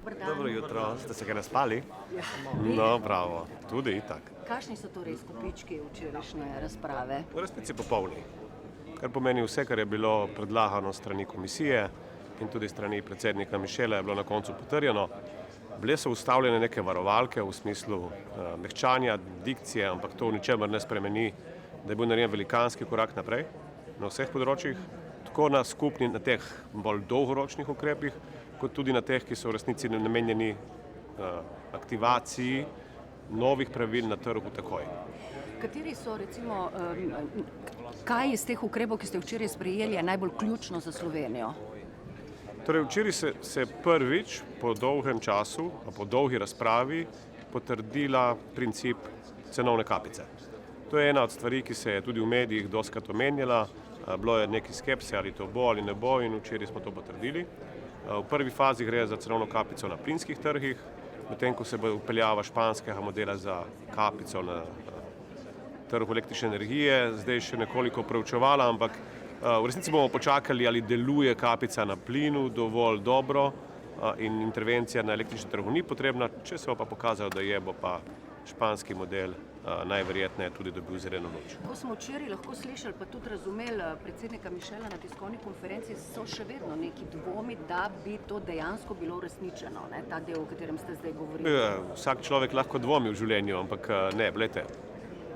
Dober dan. Dobro jutro, ste se kaj naspali? Ja. No, bravo, tudi itak. Kakšni so torej izkupički včerajšnje razprave? V resnici popolni, kar pomeni vse, kar je bilo predlagano strani komisije in tudi strani predsednika Mišela je bilo na koncu potrjeno. Bile so ustavljene neke varovalke v smislu mehčanja, dikcije, ampak to v ničemer ne spremeni, da je bil narejen velikanski korak naprej na vseh področjih, tako na teh bolj dolgoročnih ukrepih, kot tudi na teh, ki so v resnici namenjeni aktivaciji novih pravil na trgu takoj. Kateri so recimo, kaj iz teh ukrepov, ki ste včeraj sprejeli, je najbolj ključno za Slovenijo? Torej, včeraj se prvič po dolgem času, po dolgi razpravi potrdila princip cenovne kapice. To je ena od stvari, ki se je tudi v medijih dostikrat omenjala. Bilo je nekaj skepse, ali to bo ali ne bo, in včeraj smo to potrdili. V prvi fazi gre za cenovno kapico na plinskih trgih, medtem ko se bo vpeljava španskega modela za kapico na trgu električne energije, zdaj še nekoliko preučevala, ampak v resnici bomo počakali, ali deluje kapica na plinu dovolj dobro in intervencija na električnem trgu ni potrebna, če se bo pa pokazalo, da je, bo pa španski model najverjetneje tudi dobil zeleno luč. Ko smo včeraj lahko slišali, pa tudi razumeli predsednika Mišela na tiskovni konferenci, so še vedno neki dvomi, da bi to dejansko bilo uresničeno, ne, ta del, o katerem ste zdaj govorili. Vsak človek lahko dvomi v življenju, ampak ne, gledajte,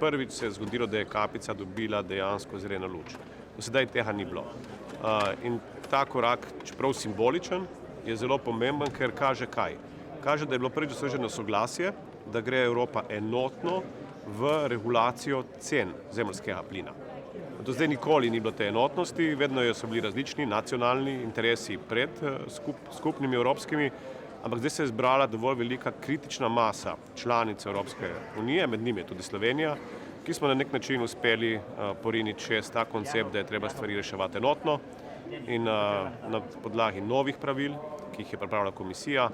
prvič se je zgodilo, da je kapica dobila dejansko zeleno luč. Do sedaj tega ni bilo. In ta korak, čeprav simboličen, je zelo pomemben, ker kaže kaj? Kaže, da je bilo prvič doseženo soglasje, da gre Evropa enotno v regulacijo cen zemeljskega plina. Do zdaj nikoli ni bilo te enotnosti, vedno so bili različni nacionalni interesi pred skupnimi evropskimi, ampak zdaj se je zbrala dovolj velika kritična masa članic Evropske unije, med njimi je tudi Slovenija, ki smo na nek način uspeli poriniti čez ta koncept, da je treba stvari reševati enotno in na podlagi novih pravil, ki jih je pripravila komisija,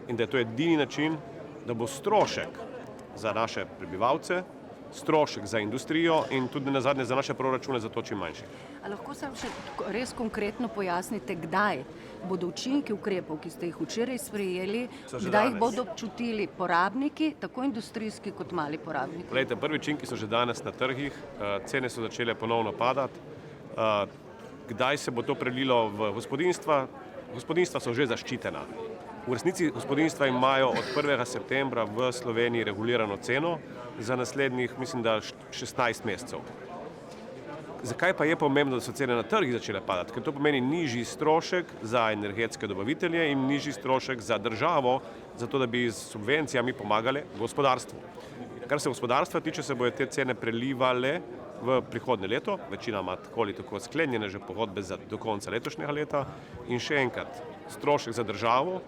in da je to edini način, da bo strošek za naše prebivalce, strošek za industrijo in tudi nazadnje za naše proračune zato čim manjši. A lahko sam še res konkretno pojasnite, kdaj bodo učinki ukrepov, ki ste jih včeraj sprejeli, kdaj jih bodo občutili porabniki, tako industrijski kot mali porabniki? Glejte, prvi učinki so že danes na trgih, cene so začele ponovno padati. Kdaj se bo to prelilo v gospodinjstva? Gospodinjstva so že zaščitena. V resnici gospodinjstva imajo od 1. septembra v Sloveniji regulirano ceno za naslednjih, mislim, da 16 mesecev. Zakaj pa je pomembno, da so cene na trgih začele padati? Ker to pomeni nižji strošek za energetske dobavitelje in nižji strošek za državo, zato da bi s subvencijami pomagali gospodarstvu. Kar se gospodarstva tiče, se bodo te cene prelivale v prihodnje leto, večina ima tako ali tako sklenjene že pogodbe do konca letošnjega leta in še enkrat, strošek za državo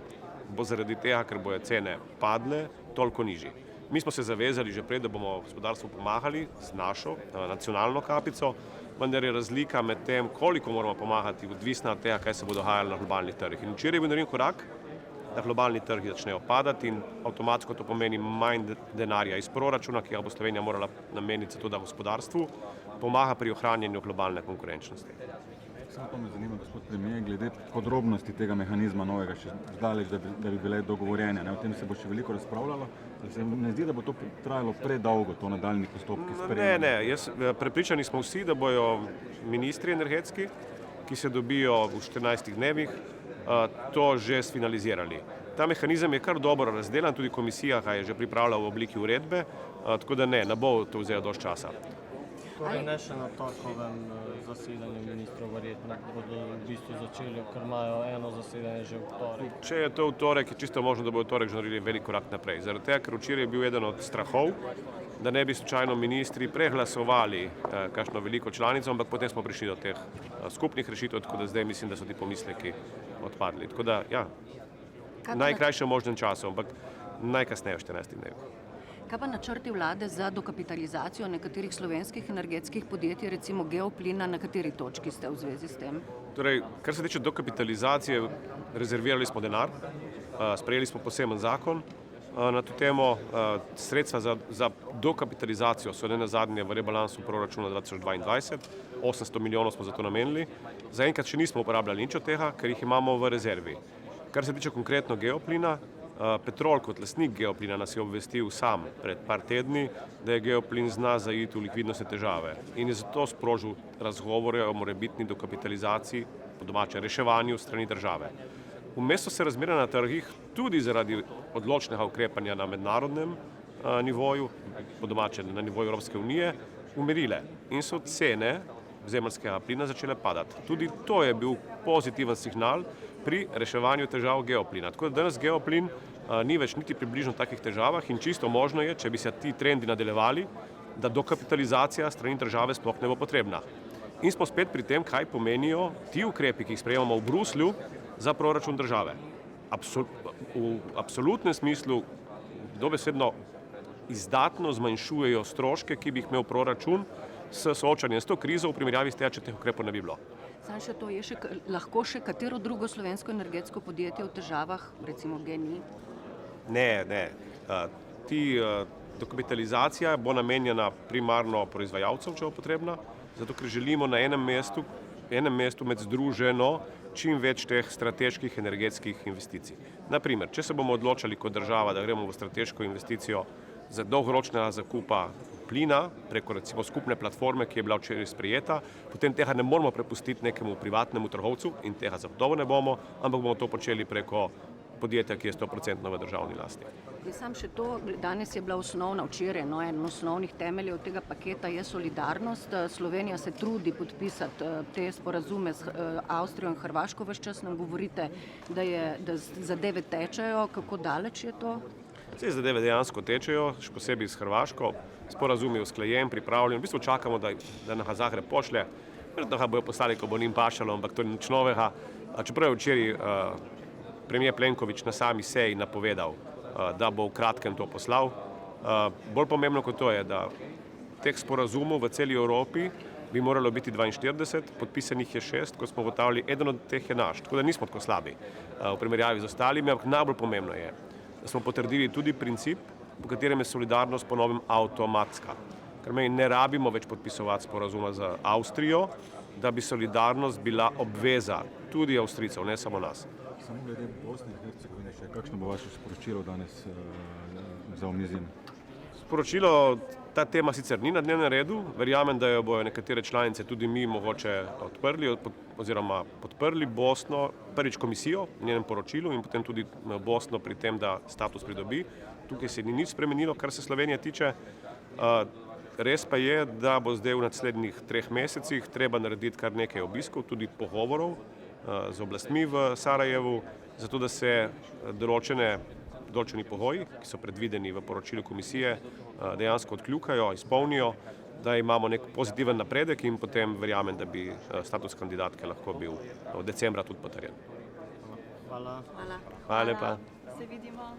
bo zaradi tega, ker bojo cene padle, toliko nižji. Mi smo se zavezali že prej, da bomo gospodarstvu pomagali z našo nacionalno kapico, vendar je razlika med tem, koliko moramo pomagati, odvisna od tega, kaj se bo dogajalo na globalnih trgih. In včeraj je bil narejen korak, da globalni trgi začnejo padati in avtomatsko to pomeni manj denarja iz proračuna, ki ga bo Slovenija morala nameniti za to, da gospodarstvu pomaga pri ohranjanju globalne konkurenčnosti. Samo to me zanima, gospod premier, glede podrobnosti tega mehanizma novega, še zdaleč, da bi bile dogovorjene. O tem se bo še veliko razpravljalo. Se ne zdi, da bo to trajalo predolgo, to nadaljni postopki sprejemanja? Ne, prepričani smo vsi, da bojo ministri energetski, ki se dobijo v 14 dnevih, to že sfinalizirali. Ta mehanizem je kar dobro razdelan, tudi komisija ga je že pripravila v obliki uredbe, tako da ne bo to vzelo dosti časa. Torej ne še na torkovem zasedanju ministrov, verjetno bodo v bistvu začeli, ker imajo eno zasedanje že v torek. Če je to v torek, je čisto možno, da bodo v torek že naredili velik korak naprej. Zaradi tega, ker včeraj je bil eden od strahov, da ne bi slučajno ministri preglasovali kakšno veliko članico, ampak potem smo prišli do teh skupnih rešitev, tako da zdaj mislim, da so ti pomisleki odpadli. Tako da, ja, najkrajšem možnem času, ampak najkasneje v 14 dnevih. Kaj pa načrti vlade za dokapitalizacijo nekaterih slovenskih energetskih podjetij, recimo Geoplina, na kateri točki ste v zvezi s tem? Torej, kar se tiče dokapitalizacije, rezervirali smo denar, sprejeli smo poseben zakon na to temo. Sredstva za dokapitalizacijo so nenazadnje v rebalansu proračuna 2022, 800 milijonov smo za to namenili. Zaenkrat še nismo uporabljali nič od tega, ker jih imamo v rezervi. Kar se tiče konkretno Geoplina, Petrol kot lastnik Geoplina nas je obvestil sam pred par tedni, da je Geoplin zna zaiti v likvidnostne težave in je zato sprožil razgovore o morebitni dokapitalizaciji, po domače reševanju strani države. Vmes so se razmere na trgih tudi zaradi odločnega ukrepanja na mednarodnem nivoju, po domače na nivoju Evropske unije, umirile in so cene zemeljskega plina začele padati. Tudi to je bil pozitiven signal pri reševanju težav Geoplina. Tako da danes Geoplin ni več niti približno v takih težavah in čisto možno je, če bi se ti trendi nadaljevali, da dokapitalizacija strani države sploh ne bo potrebna. In smo spet pri tem, kaj pomenijo ti ukrepi, ki jih sprejemamo v Bruslju za proračun države. V absolutnem smislu dobesedno izdatno zmanjšujejo stroške, ki bi jih imel proračun s soočanjem s to krizo v primerjavi s tem, če teh ukrepov ne bi bilo. Samo še to, je lahko še katero drugo slovensko energetsko podjetje v težavah, recimo GEN-I? Ne. Dokapitalizacija bo namenjena primarno proizvajalcev, če bo potrebna, zato ker želimo na enem mestu med združeno čim več teh strateških energetskih investicij. Naprimer, če se bomo odločali kot država, da gremo v strateško investicijo za dolgoročnega zakupa plina preko recimo skupne platforme, ki je bila včeraj sprejeta, potem tega ne moramo prepustiti nekemu privatnemu trgovcu in tega zagotovo ne bomo, ampak bomo to počeli preko podjetja, ki je 100% v državni lasti. Sam še to, danes je bila včeraj eden osnovnih temeljev tega paketa je solidarnost. Slovenija se trudi podpisati te sporazume z Avstrijo in Hrvaško, ves čas nam govorite, da zadeve tečejo, kako daleč je to? Vse zadeve dejansko tečejo, še posebej s Hrvaško, sporazum je usklajen, pripravljen, v bistvu čakamo, da nas Zagreb pošlje, verjetno ga bojo poslali, ko bo njim pašalo, ampak to ni nič novega. Čeprav je včeraj premijer Plenković na sami seji napovedal, da bo v kratkem to poslal. Bolj pomembno kot to je, da teh sporazumov v celi Evropi bi moralo biti 42, podpisanih je 6, ko smo ugotavljali, eden od teh je naš, tako da nismo tako slabi v primerjavi z ostalimi, ampak najbolj pomembno je, da smo potrdili tudi princip, po katerem je solidarnost po novem avtomatska. Ker mi ne rabimo več podpisovati sporazuma z Avstrijo, da bi solidarnost bila obveza tudi Avstrijcev, ne samo nas. Samo glede Bosne in Hercegovine še, kakšno bo vaše sporočilo danes za omizjem? Sporočilo, ta tema sicer ni na dnevnem redu, verjamem, da jo bojo nekatere članice, tudi mi mogoče odprli oziroma podprli Bosno, prvič komisijo v njenem poročilu in potem tudi Bosno pri tem, da status pridobi. Tukaj se ni nič spremenilo, kar se Slovenije tiče. Res pa je, da bo zdaj v naslednjih 3 mesecih treba narediti kar nekaj obiskov, tudi pogovorov z oblastmi v Sarajevu, zato da se določeni pogoji, ki so predvideni v poročilu komisije, dejansko odkljukajo, izpolnijo, da imamo nek pozitiven napredek in potem verjamem, da bi status kandidatke lahko bil od decembra tudi potrjen. Hvala. Hvala lepa. Se vidimo.